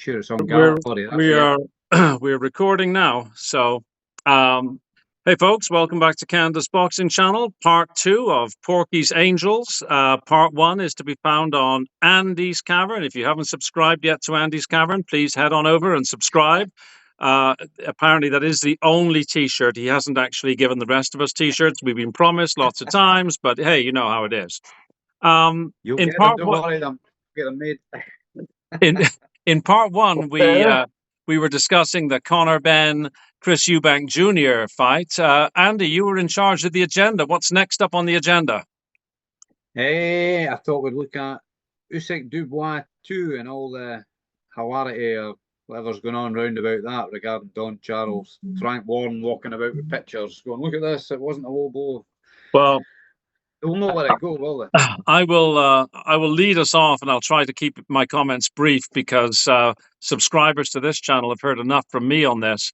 Sure, it's on We're gallery. we are we're recording now. So, hey folks, welcome back to Canada's Boxing Channel, part 2 of Porky's Angels. Part 1 is to be found on Andy's Cavern. If you haven't subscribed yet to Andy's Cavern, please head on over and subscribe. Apparently, that is the only T-shirt. He hasn't actually given the rest of us T-shirts. We've been promised lots of times, but hey, you know how it is. You'll In get them, part don't one, worry, get them made. in part 1, we were discussing the Conor Benn Chris Eubank Jr. fight. Andy, you were in charge of the agenda. What's next up on the agenda? Hey, I thought we'd look at Usyk Dubois 2 and all the hilarity of whatever's going on round about that regarding Don Charles. Frank Warren walking about with pictures going, look at this, it wasn't a low blow. Well, they'll not let it go, will they? I will lead us off, and I'll try to keep my comments brief because subscribers to this channel have heard enough from me on this.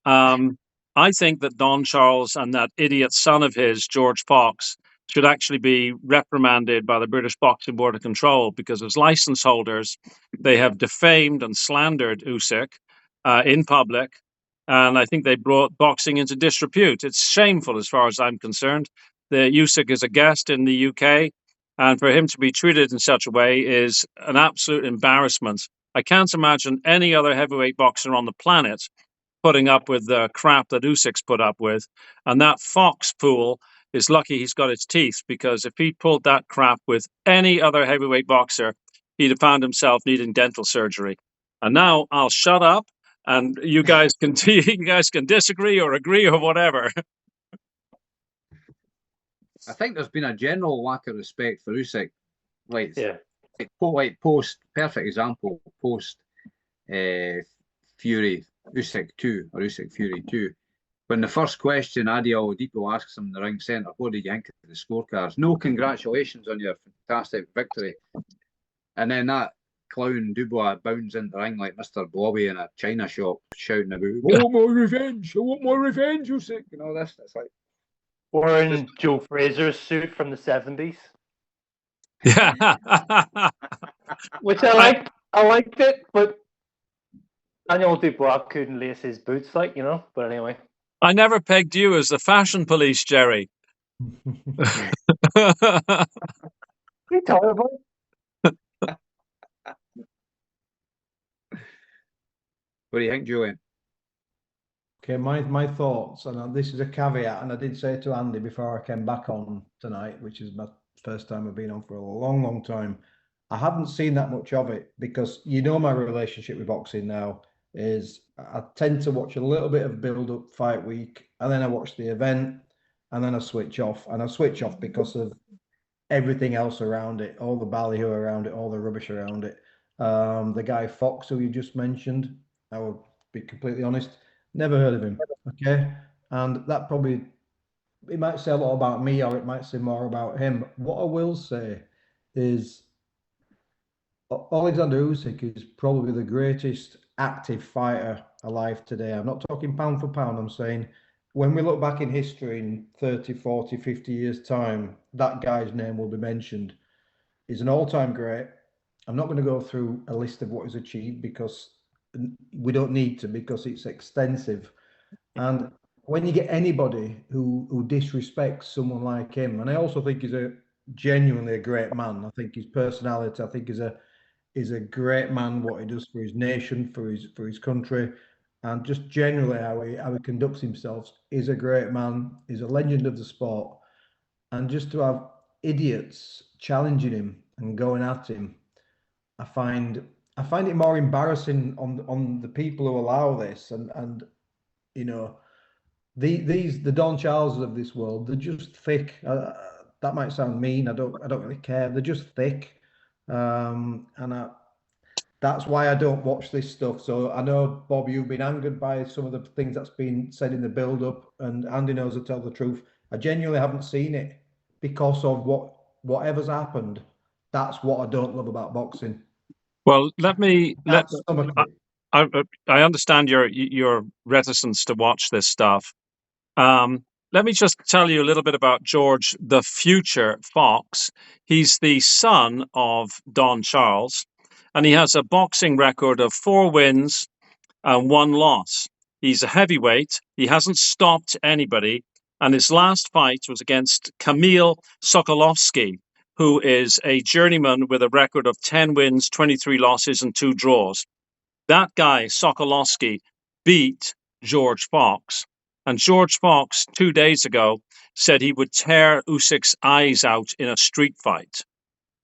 I think that Don Charles and that idiot son of his, George Fox, should actually be reprimanded by the British Boxing Board of Control because as license holders, they have defamed and slandered Usyk in public. And I think they brought boxing into disrepute. It's shameful as far as I'm concerned. The Usyk is a guest in the UK, and for him to be treated in such a way is an absolute embarrassment. I can't imagine any other heavyweight boxer on the planet putting up with the crap that Usyk's put up with. And that Fox fool is lucky he's got his teeth, because if he pulled that crap with any other heavyweight boxer, he'd have found himself needing dental surgery. And now I'll shut up, and you guys can disagree or agree or whatever. I think there's been a general lack of respect for Usyk. Like post, perfect example, post Fury, Usyk 2 or Usyk Fury 2. When the first question Adi Oladipo asks him in the ring centre, what did you think of the scorecards? No, congratulations on your fantastic victory. And then that clown Dubois bounds into the ring like Mr. Blobby in a china shop, shouting about, I want my revenge, Usyk, and all this. It's like, or in Joe Fraser's suit from the 70s. Yeah. Which I liked it, but Daniel Dubois couldn't lace his boots, but anyway. I never pegged you as the fashion police, Gerry. What are you talking about? What do you think, Julian? Okay, my thoughts, and this is a caveat, and I did say to Andy before I came back on tonight, which is my first time I've been on for a long time, I haven't seen that much of it, because my relationship with boxing now is I tend to watch a little bit of build-up fight week, and then I watch the event, and then I switch off. And I switch off because of everything else around it, all the ballyhoo around it, all the rubbish around it. The guy Fox, who you just mentioned, I will be completely honest, never heard of him. Okay, and that probably, it might say a lot about me, or it might say more about him. What I will say is Alexander Usyk is probably the greatest active fighter alive today. I'm not talking pound for pound. I'm saying when we look back in history in 30, 40, 50 years' time, that guy's name will be mentioned. He's an all-time great. I'm not going to go through a list of what he's achieved because we don't need to, because it's extensive. And when you get anybody who disrespects someone like him, and I also think he's genuinely a great man. I think his personality, I think is a great man, what he does for his nation, for his country, and just generally how he conducts himself. Is a great man. He's a legend of the sport. And just to have idiots challenging him and going at him, I find it more embarrassing on the people who allow this, and the Don Charleses of this world, they're just thick. That might sound mean. I don't really care. They're just thick, and that's why I don't watch this stuff. So I know, Bob, you've been angered by some of the things that's been said in the build-up, and Andy knows, to tell the truth, I genuinely haven't seen it because of whatever's happened. That's what I don't love about boxing. Well, I understand your reticence to watch this stuff. Let me just tell you a little bit about George, the future Fox. He's the son of Don Charles. and he has a boxing record of 4 wins and 1 loss. He's a heavyweight. He hasn't stopped anybody. And his last fight was against Kamil Sokolovsky, who is a journeyman with a record of 10 wins, 23 losses, and 2 draws. That guy, Sokolovsky, beat George Fox. And George Fox, 2 days ago, said he would tear Usyk's eyes out in a street fight.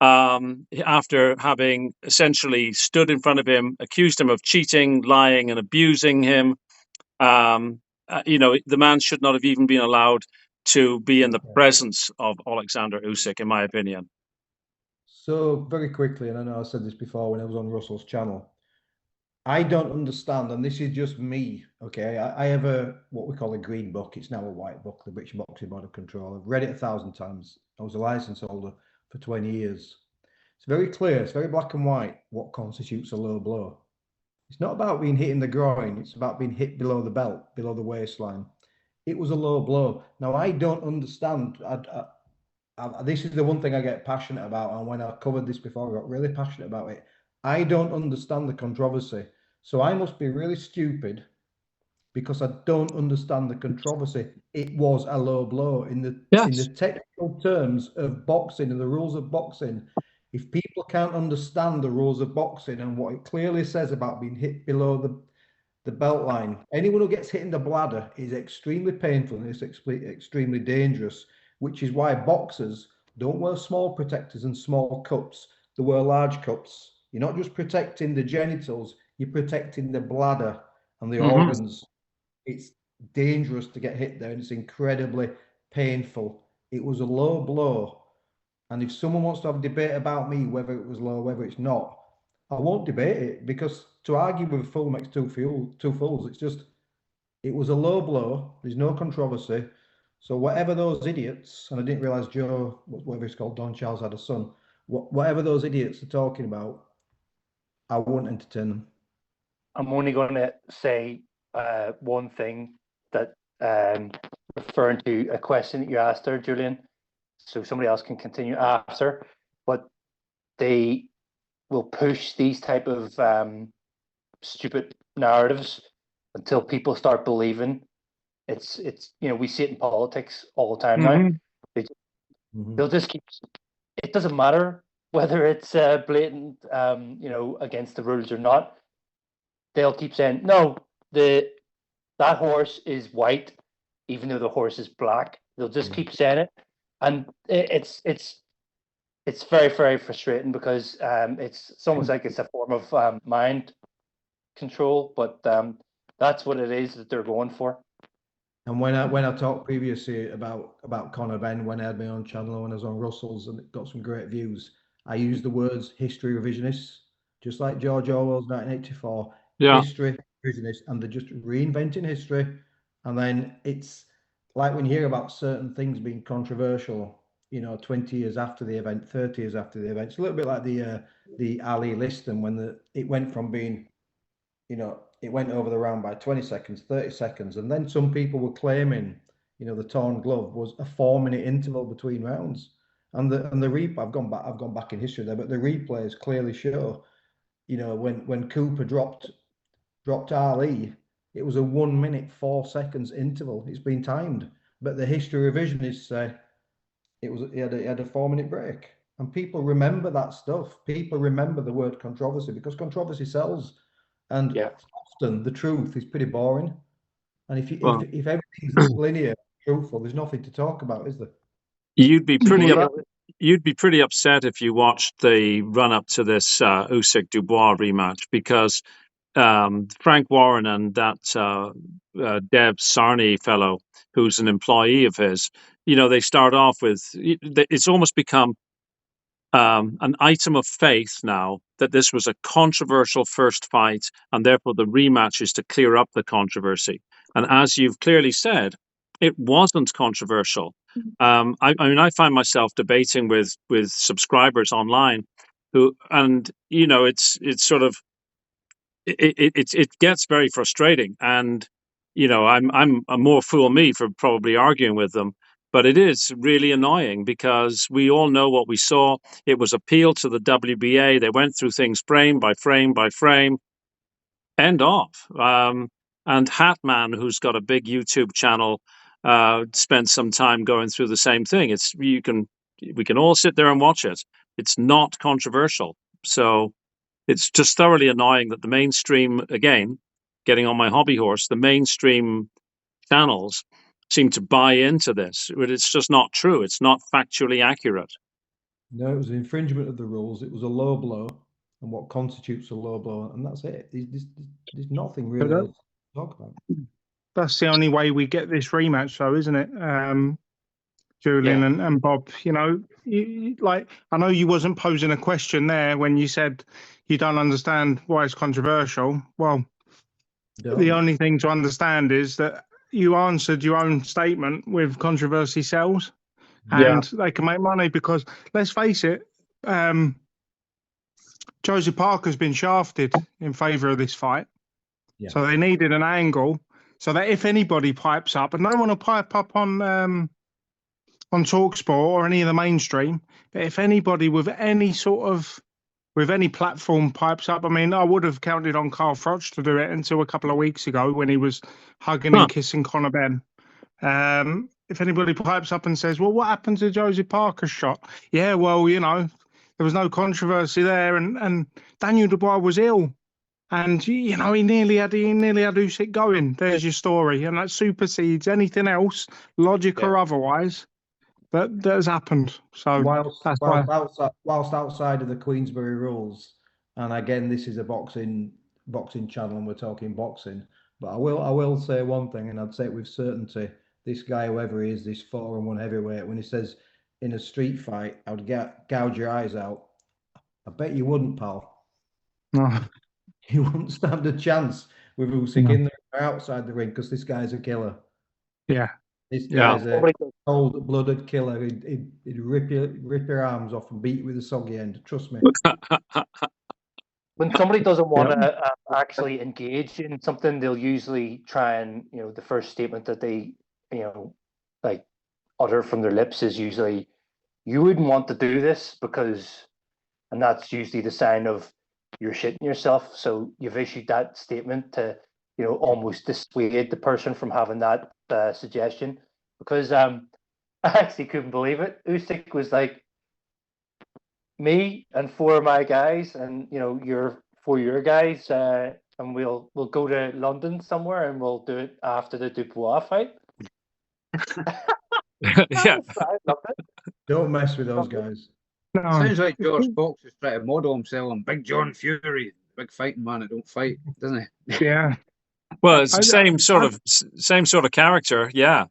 After having essentially stood in front of him, accused him of cheating, lying, and abusing him. The man should not have even been allowed to be in the presence of Alexander Usyk, in my opinion. So very quickly, and I know I said this before when I was on Russell's channel, I don't understand, and this is just me, okay? I have what we call a green book. It's now a white book, the British Boxing Board of Control. I've read it 1,000 times. I was a license holder for 20 years. It's very clear, it's very black and white what constitutes a low blow. It's not about being hit in the groin, it's about being hit below the belt, below the waistline. It was a low blow. Now, I don't understand. This is the one thing I get passionate about, and when I covered this before, I got really passionate about it. I don't understand the controversy. So I must be really stupid because I don't understand the controversy. It was a low blow in the technical terms of boxing and the rules of boxing. If people can't understand the rules of boxing and what it clearly says about being hit below the belt line, anyone who gets hit in the bladder is extremely painful and it's extremely dangerous, which is why boxers don't wear small protectors and small cups. They wear large cups. You're not just protecting the genitals, you're protecting the bladder and the organs. It's dangerous to get hit there and it's incredibly painful. It was a low blow. And if someone wants to have a debate about me, whether it was low, whether it's not, I won't debate it, because to argue with a fool makes two fools. It's just, it was a low blow. There's no controversy. So whatever those idiots, and I didn't realize Joe, whatever he's called, Don Charles, had a son. Whatever those idiots are talking about, I won't entertain them. I'm only going to say one thing, that referring to a question that you asked there, Julian, so somebody else can continue after, but they will push these type of stupid narratives until people start believing. It's we see it in politics all the time now. They'll just keep, it doesn't matter whether it's blatant against the rules or not. They'll keep saying, no, that horse is white, even though the horse is black. They'll just keep saying it. And it's very, very frustrating, because it's almost like it's a form of mind control, but that's what it is that they're going for. And when I talked previously about Conor Benn, when I had my own channel, when I was on Russell's and it got some great views, I used the words history revisionists, just like George Orwell's 1984. Yeah. History revisionists, and they're just reinventing history. And then it's like when you hear about certain things being controversial, 20 years after the event, 30 years after the event. It's a little bit like the Ali Liston, when it went from being, it went over the round by 20 seconds, 30 seconds. And then some people were claiming, the torn glove was a 4-minute interval between rounds. And the replay, I've gone back in history there, but the replays clearly show, when Cooper dropped Ali, it was a 1 minute 4 seconds interval. It's been timed, but the history revisionists say he had a 4-minute break, and people remember that stuff. People remember the word controversy because controversy sells, and often the truth is pretty boring. And if everything's linear, truthful, there's nothing to talk about, is there? You'd be pretty upset if you watched the run up to this Usyk Dubois rematch, because Frank Warren and that Dev Sarney fellow, who's an employee of his, they start off with, it's almost become an item of faith now that this was a controversial first fight, and therefore the rematch is to clear up the controversy. And as you've clearly said, it wasn't controversial. I find myself debating with subscribers online it's sort of, it gets very frustrating, and I'm a more fool me for probably arguing with them. But it is really annoying because we all know what we saw. It was appealed to the WBA. They went through things frame by frame by frame. End off. And Hatman, who's got a big YouTube channel, spent some time going through the same thing. We can all sit there and watch it. It's not controversial. So it's just thoroughly annoying that the mainstream, again, getting on my hobby horse, the mainstream channels seem to buy into this, but it's just not true. It's not factually accurate. No, it was an infringement of the rules. It was a low blow, and what constitutes a low blow, and that's it. There's nothing really else to talk about. That's the only way we get this rematch, though, isn't it? Julian and Bob, you know, I know you wasn't posing a question there when you said you don't understand why it's controversial. Well, the only thing to understand is that you answered your own statement with controversy sells, and they can make money because, let's face it, Joseph Parker's been shafted in favour of this fight. Yeah. So they needed an angle so that if anybody pipes up, and no one will pipe up on TalkSport or any of the mainstream, but if anybody with any platform pipes up, I mean, I would have counted on Carl Froch to do it until a couple of weeks ago when he was hugging and kissing Conor Benn. If anybody pipes up and says, well, what happened to Joseph Parker's shot? Yeah, well, you know, there was no controversy there, and Daniel Dubois was ill, and you know he nearly had Usyk going. There's your story, and that supersedes anything else, logic or otherwise, that has happened. So whilst outside of the Queensberry rules, and again, this is a boxing channel, and we're talking boxing. But I will say one thing, and I'd say it with certainty. This guy, whoever he is, this 4-1 heavyweight, when he says in a street fight, I would gouge your eyes out. I bet you wouldn't, pal. No. You wouldn't stand a chance with Usyk in there or outside the ring because this guy's a killer. Yeah. This guy's a cold-blooded killer. He'd rip your arms off and beat you with a soggy end. Trust me. When somebody doesn't want to actually engage in something, they'll usually try and, you know, the first statement that they, you know, like utter from their lips is usually, you wouldn't want to do this because, and that's usually the sign of you're shitting yourself. So you've issued that statement to, you know, almost dissuade the person from having that suggestion. Because I actually couldn't believe it. Usyk was like, me and 4 of my guys, and you know, your 4 your guys, and we'll go to London somewhere, and we'll do it after the Dubois fight. Yeah, I loved it. Don't mess with those guys. No. Sounds like George Fox is trying to model himself on Big John Fury, big fighting man that don't fight, doesn't he? Yeah. Well, it's the same sort of character. Yeah.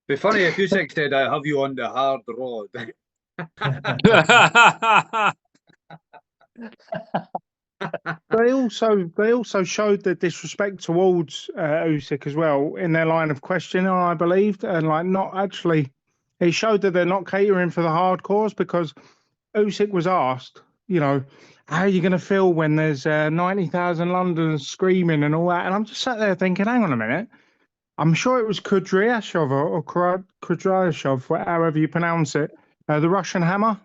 Be funny if Usyk said, "I have you on the hard road." They also showed the disrespect towards Usyk as well in their line of questioning, I believed, and like not actually. It showed that they're not catering for the hardcores because Usyk was asked, you know, how are you going to feel when there's 90,000 Londoners screaming and all that? And I'm just sat there thinking, hang on a minute. I'm sure it was Kudryashov or Kudryashov, however you pronounce it, the Russian Hammer.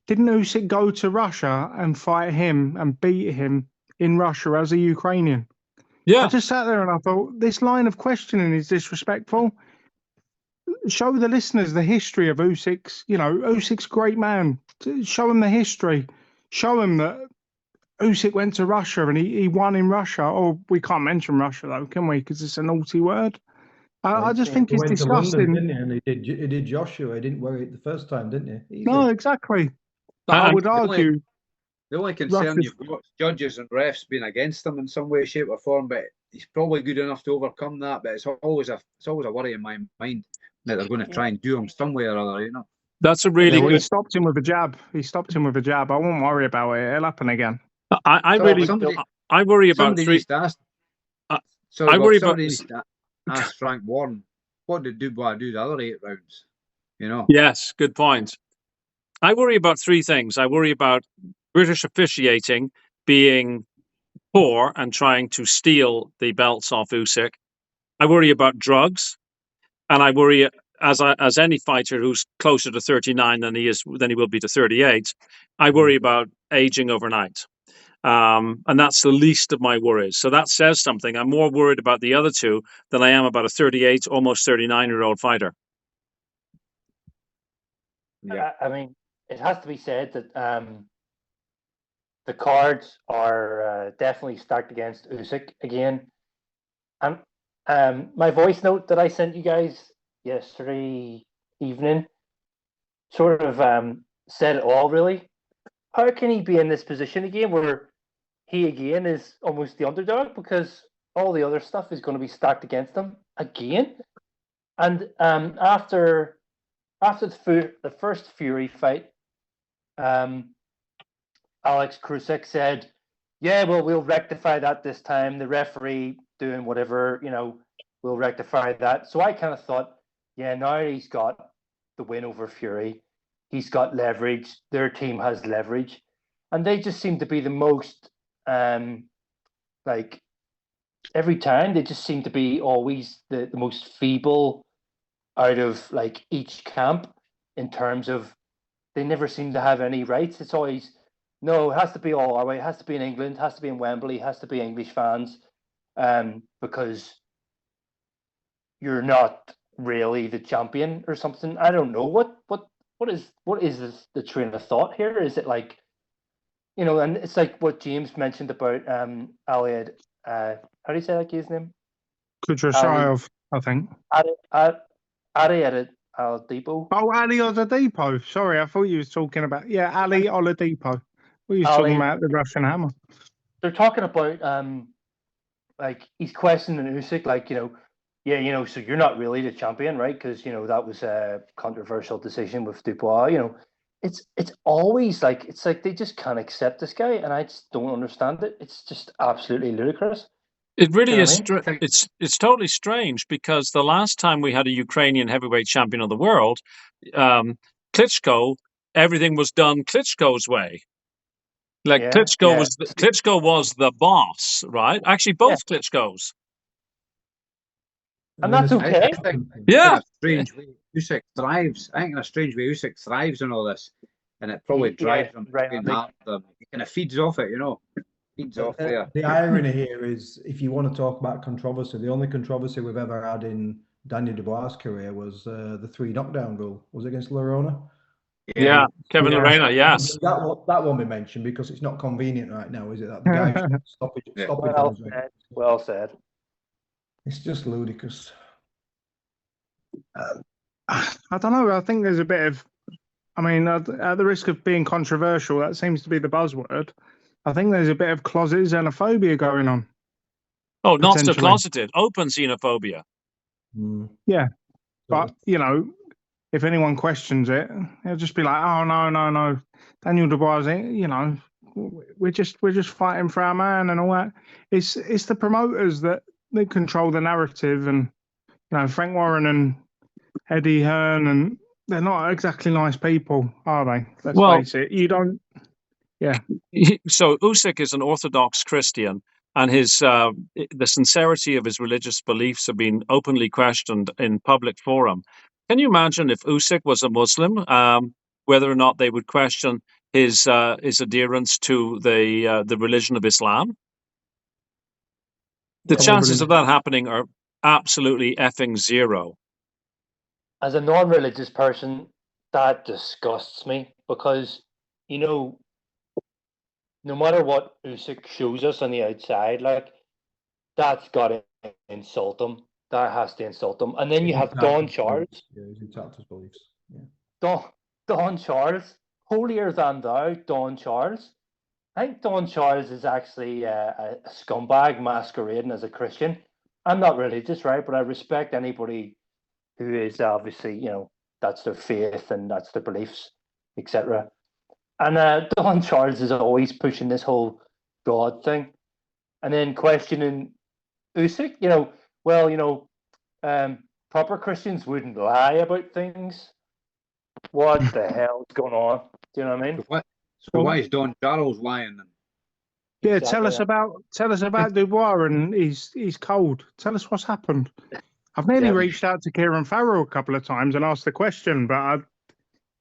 Didn't Usyk go to Russia and fight him and beat him in Russia as a Ukrainian? Yeah. I just sat there and I thought, this line of questioning is disrespectful. Show the listeners the history of Usyk's, you know, Usyk's a great man. Show them the history. Show them that Usyk went to Russia and he won in Russia. Or we can't mention Russia, though, can we? Because it's a naughty word. I just think it's disgusting. London, didn't he? And he did Joshua. He didn't wear it the first time, didn't he? No, exactly. But I would argue the only concern you've got is judges and refs being against him in some way, shape, or form. But he's probably good enough to overcome that. But it's always a worry in my mind that they're going to try and do him some way or other. You know. That's a really good. He stopped him with a jab. I won't worry about it. It'll happen again. I worry about three. Ask Frank Warren, what did Dubois do the other 8 rounds? You know. Yes, good point. I worry about 3 things. I worry about British officiating being poor and trying to steal the belts off Usyk. I worry about drugs, and I worry as any fighter who's closer to 39 than he will be to 38, I worry about aging overnight. And that's the least of my worries. So that says something. I'm more worried about the other two than I am about a 38, almost 39-year-old fighter. Yeah. I mean, it has to be said that the cards are definitely stacked against Usyk again. And my voice note that I sent you guys yesterday evening sort of said it all, really. How can he be in this position again where he again is almost the underdog, because all the other stuff is going to be stacked against him again? And after the first Fury fight, Alex Krusek said, yeah, well, we'll rectify that this time. The referee doing whatever, we'll rectify that. So I kind of thought, yeah, now he's got the win over Fury. He's got leverage. Their team has leverage. And they just seem to be the most, like, every time they just seem to be always the most feeble out of, like, each camp in terms of they never seem to have any rights. It's always, no, it has to be all our way. It has to be in England. It has to be in Wembley. It has to be English fans, because you're not really the champion or something. I don't know. What is this, the train of thought here? Is it like, and it's like what James mentioned about Aliad. How do you say that guy's name? Kudrasayev, I think. Ariad Oladipo. Oh, Ali Oladipo. Sorry, I thought you was talking about Ali Oladipo. We was talking about the Russian Hammer. They're talking about like he's questioning Usyk, like, so you're not really the champion, right? Because that was a controversial decision with Dubois. It's always like, it's like they just can't accept this guy, and I just don't understand it. It's just absolutely ludicrous. It really is. It's totally strange, because the last time we had a Ukrainian heavyweight champion of the world, Klitschko, everything was done Klitschko's way. Like, Klitschko was the boss, right? Actually, both Klitschkos. And that's okay. I think in a strange way Usyk thrives. I think in a strange way Usyk thrives on all this, and it probably drives him. Right. He kind of feeds off it, Feeds off there. The irony here is, if you want to talk about controversy, the only controversy we've ever had in Daniel Dubois' career was the 3 knockdown rule. Was it against Lerona? Yeah, Kevin Lerena, yes. That won't be mentioned because it's not convenient right now, is it? That the guy stop it. Well said. It's just ludicrous. I don't know. I think there's a bit of, at the risk of being controversial, that seems to be the buzzword. I think there's a bit of closet xenophobia going on. Oh, not so closeted, open xenophobia. Yeah, but if anyone questions it, they'll just be like, "Oh no, Daniel Dubois, we're just fighting for our man and all that." It's the promoters that control the narrative, and Frank Warren and Eddie Hearn, and they're not exactly nice people, are they? Let's face it. You don't. Yeah. So Usyk is an Orthodox Christian, and the sincerity of his religious beliefs have been openly questioned in public forum. Can you imagine if Usyk was a Muslim, whether or not they would question his adherence to the religion of Islam? The chances of that happening are absolutely effing zero. As a non-religious person, that disgusts me, because no matter what Usyk shows us on the outside, like, that's got to insult him. That has to insult him. And then you have Don Charles. Yeah, he's attacked his beliefs. Yeah. Don Charles, holier than thou, Don Charles. I think Don Charles is actually a scumbag masquerading as a Christian. I'm not religious, right? But I respect anybody who is obviously, that's their faith and that's their beliefs, etc. And Don Charles is always pushing this whole God thing, and then questioning Usyk. Proper Christians wouldn't lie about things. What the hell is going on? Do you know what I mean? So why is Don Charles lying then? Yeah, exactly. Tell us about Dubois and he's cold. Tell us what's happened. I've nearly Yeah. reached out to Kieran Farrell a couple of times and asked the question, but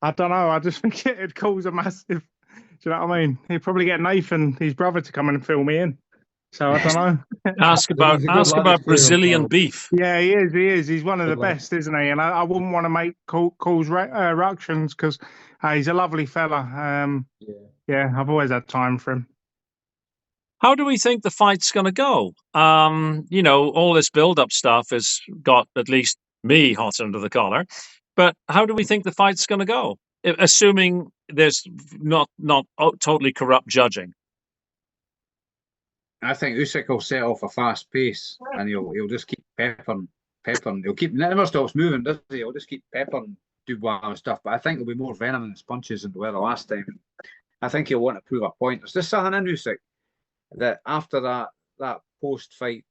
I don't know. I just think it'd cause a massive. Do you know what I mean? He'd probably get Nathan, his brother, to come in and fill me in. So I don't know. Ask about He's a good lad, Kieran Brazilian Farrell. beef. Yeah, he is. He is. He's one of the Good lad. best, isn't he? And I wouldn't want to make cause ructions because he's a lovely fella. Yeah, I've always had time for him. How do we think the fight's going to go? You know, all this build-up stuff has got at least me hot under the collar. But how do we think the fight's going to go? Assuming there's not totally corrupt judging. I think Usyk will set off a fast pace, and he'll just keep peppering. He'll never stops moving, does he? He'll just keep peppering Dubois and stuff. But I think there'll be more venom in his punches than there were the last time. I think he'll want to prove a point. There's just something in Usyk that after that post-fight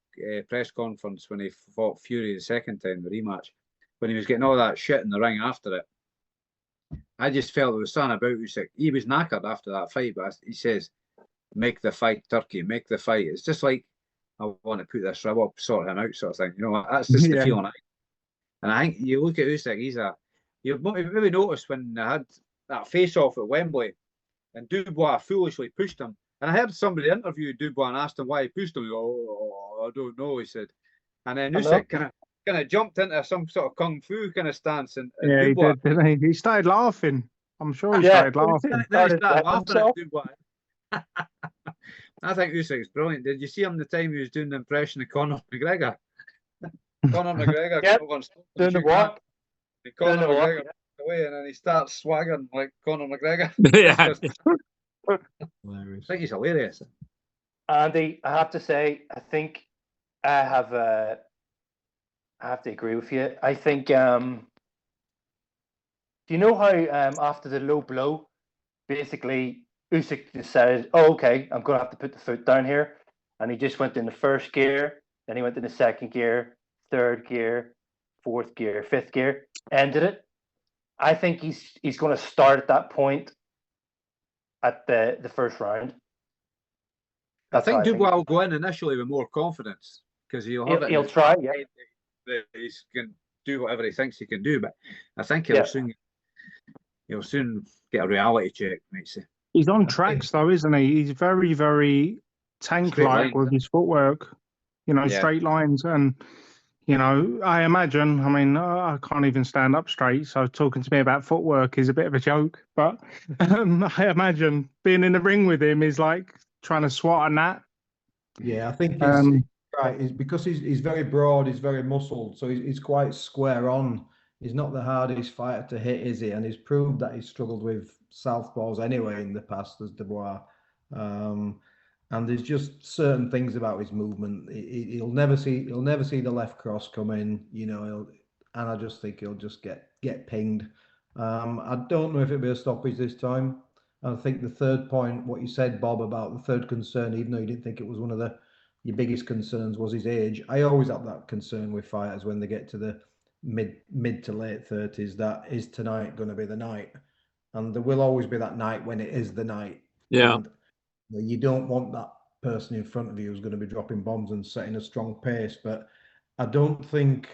press conference when he fought Fury the second time, the rematch, when he was getting all that shit in the ring after it, I just felt there was something about Usyk. He was knackered after that fight, but he says, "Make the fight, Turkey. Make the fight." It's just like, I want to put this rib up, sort him out, sort of thing. You know, that's just the feeling. And I think you look at Usyk, you've maybe noticed when they had that face-off at Wembley, and Dubois foolishly pushed him. And I heard somebody interview Dubois and asked him why he pushed him. He goes, "Oh, I don't know," he said. And then Usyk kind of jumped into some sort of kung fu kind of stance, and Yeah, Dubois, he did, didn't he? He started laughing. I'm sure he Yeah. started laughing. Then he started laughing at Dubois. I think Usyk's brilliant. Did you see him the time he was doing the impression of Conor McGregor? Conor McGregor Yep. doing the what? Conor Doing the what? McGregor away, and then he starts swaggering like Conor McGregor. Yeah. I think he's hilarious. Andy, I have to say, I think I have to agree with you. I think, do you know how after the low blow, basically Usyk decided, "Oh, okay, I'm going to have to put the foot down here," and he just went in the first gear, then he went in the second gear, third gear, fourth gear, fifth gear, ended it. I think he's going to start at that point at the first round. I think Dubois will go in initially with more confidence because he'll try, yeah. That he can do whatever he thinks he can do, but I think he'll soon get a reality check, might say. He's on tracks though, isn't he? He's very, very tank-like with his footwork. You know, straight lines, and you know, I imagine. I mean, I can't even stand up straight, so talking to me about footwork is a bit of a joke. But I imagine being in the ring with him is like trying to swat a gnat. Yeah, I think it's right. It's because he's very broad, he's very muscled, so he's quite square on. He's not the hardest fighter to hit, is he? And he's proved that he's struggled with southpaws anyway in the past, as Dubois. And there's just certain things about his movement. He'll never see the left cross come in, you know. And I just think he'll just get pinged. I don't know if it'll be a stoppage this time. And I think the third point, what you said, Bob, about the third concern, even though you didn't think it was one of your biggest concerns, was his age. I always have that concern with fighters when they get to the mid to late 30s. That is tonight going to be the night, and there will always be that night when it is the night. Yeah. And you don't want that person in front of you who's going to be dropping bombs and setting a strong pace. But I don't think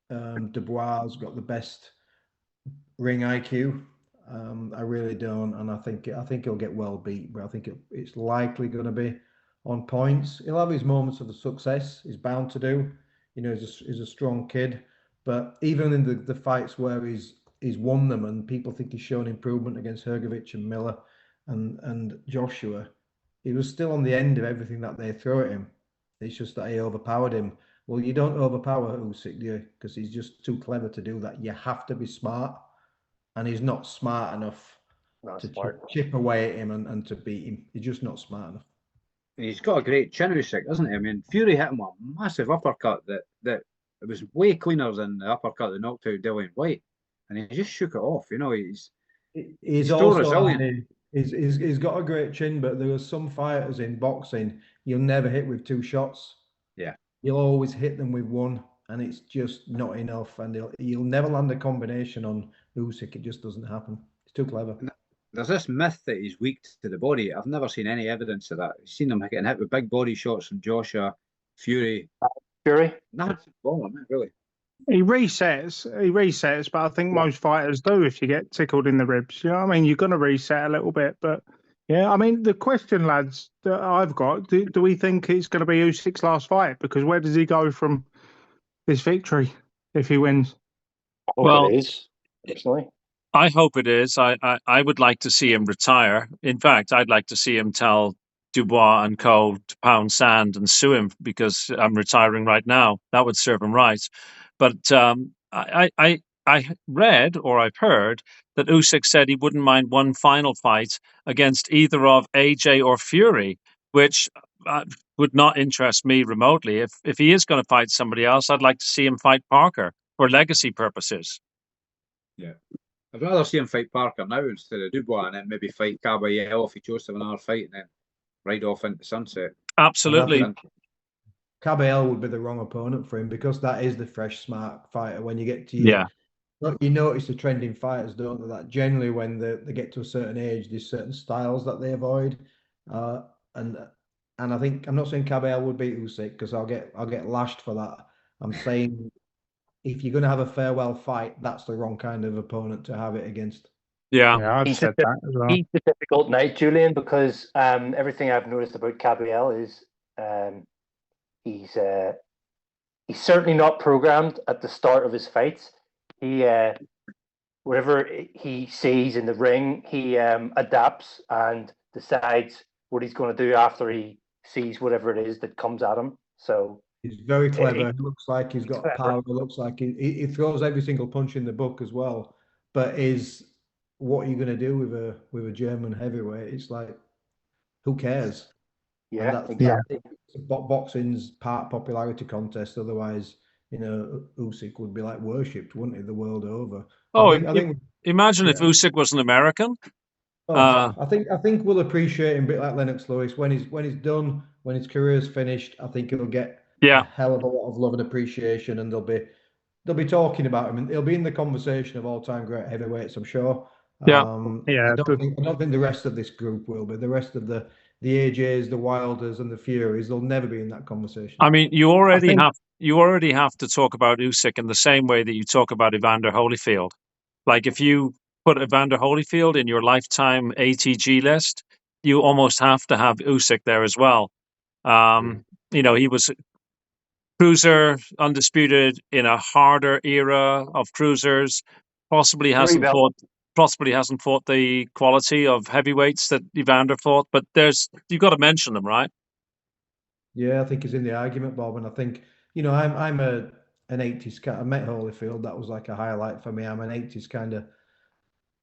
Dubois has got the best ring IQ. I really don't, and I think he'll get well beat. But I think it's likely going to be on points. He'll have his moments of the success. He's bound to do. You know, he's a strong kid. But even in the fights where he's won them, and people think he's shown improvement against Hrgovic and Miller and Joshua, he was still on the end of everything that they throw at him. It's just that he overpowered him. Well, you don't overpower Usyk, do you? Because he's just too clever to do that. You have to be smart, and he's not smart enough to chip away at him and to beat him. He's just not smart enough. He's got a great chin, Usyk, doesn't he? I mean, Fury hit him a massive uppercut that it was way cleaner than the uppercut that knocked out Dillian White, and he just shook it off. You know, he's also resilient. He's got a great chin, but there are some fighters in boxing you'll never hit with two shots. Yeah, you'll always hit them with one, and it's just not enough. And you'll never land a combination on Usyk. It just doesn't happen. It's too clever. There's this myth that he's weak to the body. I've never seen any evidence of that. I've seen him getting hit with big body shots from Joshua, Fury. Gerry? Not really. He resets, but I think most fighters do if you get tickled in the ribs. You know what I mean? You're going to reset a little bit, but yeah, I mean, the question, lads, that I've got, do we think it's going to be Usyk's last fight? Because where does he go from this victory if he wins? I hope Well, it is, personally. I hope it is. I would like to see him retire. In fact, I'd like to see him tell Dubois and co. to pound sand and sue him because I'm retiring right now. That would serve him right. But I read or I've heard that Usyk said he wouldn't mind one final fight against either of AJ or Fury, which would not interest me remotely. If he is going to fight somebody else, I'd like to see him fight Parker for legacy purposes. Yeah. I'd rather see him fight Parker now instead of Dubois, and then maybe fight Caballero if he chose to have another fight, and then ride off into sunset. Absolutely. Caballero would be the wrong opponent for him because that is the fresh, smart fighter. When you get to you notice the trending fighters, don't they? That generally when they get to a certain age, there's certain styles that they avoid, and I think I'm not saying Caballero would beat Usyk because I'll get lashed for that. I'm saying if you're going to have a farewell fight, that's the wrong kind of opponent to have it against. Yeah, I've said that as well. He's the difficult night, Julian, because everything I've noticed about Caballero is he's certainly not programmed at the start of his fights. He whatever he sees in the ring, he adapts and decides what he's going to do after he sees whatever it is that comes at him. So he's very clever. He looks like he's got power. It looks like he throws every single punch in the book as well. But what are you going to do with a German heavyweight? It's like, who cares? Yeah, exactly. Boxing's part popularity contest. Otherwise, Usyk would be like worshipped, wouldn't he, the world over? Oh, I think imagine if Usyk was an American. I think we'll appreciate him a bit like Lennox Lewis when he's done, when his career's finished. I think he'll get a hell of a lot of love and appreciation, and they'll be talking about him, and he'll be in the conversation of all-time great heavyweights, I'm sure. I don't think the rest of this group will be. The rest of the AJs, the Wilders, and the Furies, they'll never be in that conversation. I mean, you already have to talk about Usyk in the same way that you talk about Evander Holyfield. Like if you put Evander Holyfield in your lifetime ATG list, you almost have to have Usyk there as well. He was cruiser undisputed in a harder era of cruisers. Possibly hasn't fought the quality of heavyweights that Evander fought, but you've got to mention them, right? Yeah, I think he's in the argument, Bob, and I think I'm an 80s kind. I met Holyfield. That was like a highlight for me. I'm an 80s kind of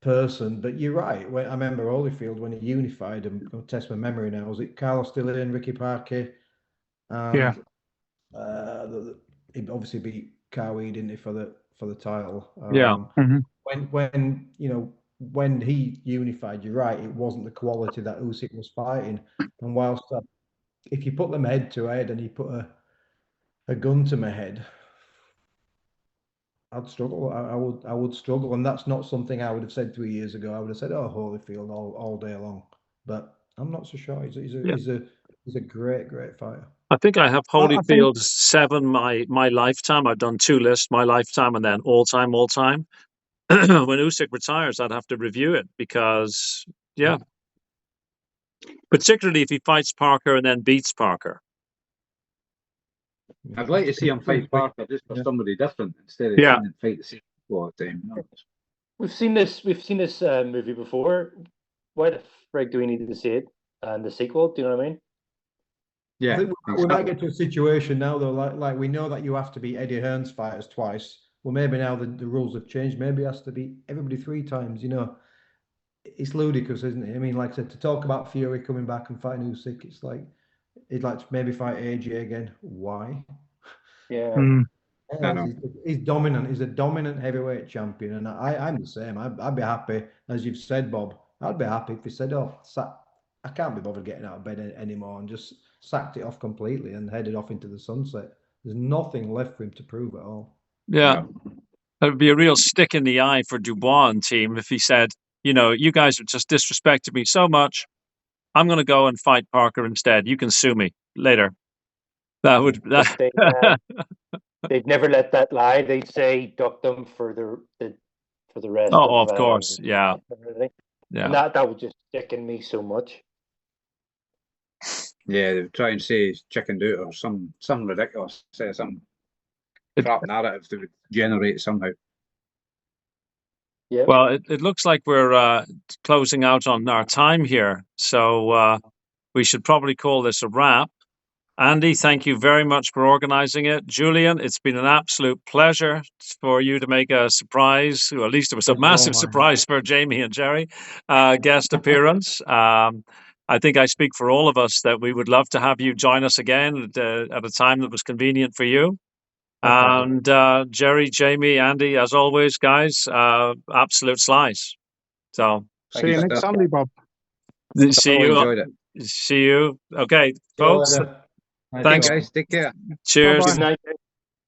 person, but you're right. I remember Holyfield when he unified. I'm going to test my memory now. Was it Carlos Dillon, Ricky Parkey? Yeah. He obviously beat Cowie, didn't he, for the title? When he unified, you're right. It wasn't the quality that Usyk was fighting. And whilst if you put them head to head and you put a gun to my head, I'd struggle. I would struggle, and that's not something I would have said 3 years ago. I would have said, "Oh, Holyfield all day long," but I'm not so sure. He's a great fighter. I think I have Holyfield 7 my lifetime. I've done 2 lists, my lifetime and then all time. When Usyk retires, I'd have to review it because, particularly if he fights Parker and then beats Parker. I'd like to see him fight Parker just for somebody different instead of seeing him fight the same all the time. We've seen this movie before. Why the frig do we need to see it and the sequel? Do you know what I mean? Yeah, I think we might get to a situation now though, like we know that you have to beat Eddie Hearn's fighters twice. Well, maybe now the rules have changed. Maybe it has to be everybody 3 times. It's ludicrous, isn't it? I mean, like I said, to talk about Fury coming back and fighting Usyk, it's like he'd like to maybe fight AJ again. Why? Yeah. He's dominant. He's a dominant heavyweight champion, and I'm the same. I'd be happy, as you've said, Bob. I'd be happy if he said, "Oh, I can't be bothered getting out of bed anymore," and just sacked it off completely and headed off into the sunset. There's nothing left for him to prove at all. Yeah. That would be a real stick in the eye for Dubois and team if he said, you guys have just disrespected me so much. I'm going to go and fight Parker instead. You can sue me later. they'd never let that lie. They'd say duck them for the rest Oh, of of course. Yeah. everything. Yeah. And that would just sicken me so much. Yeah, they would try and say chicken doot or some ridiculous, say some crap narrative that would generate somehow. Yeah. Well, it looks like we're closing out on our time here. So we should probably call this a wrap. Andy, thank you very much for organizing it. Julian, it's been an absolute pleasure for you to make a surprise, or at least it was a massive surprise for Jamie and Gerry, guest appearance. I think I speak for all of us that we would love to have you join us again at a time that was convenient for you. And Gerry, Jamie, Andy, as always, guys, absolute slice. So See you next Sunday, Bob. see you. Enjoyed it. See you. Okay, folks. Thanks, guys. Take care. Cheers. Good night.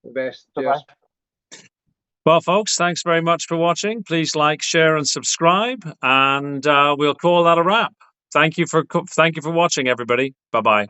The best. Bye-bye. Cheers. Well, folks, thanks very much for watching. Please like, share, and subscribe, and we'll call that a wrap. Thank you for watching, everybody. Bye-bye.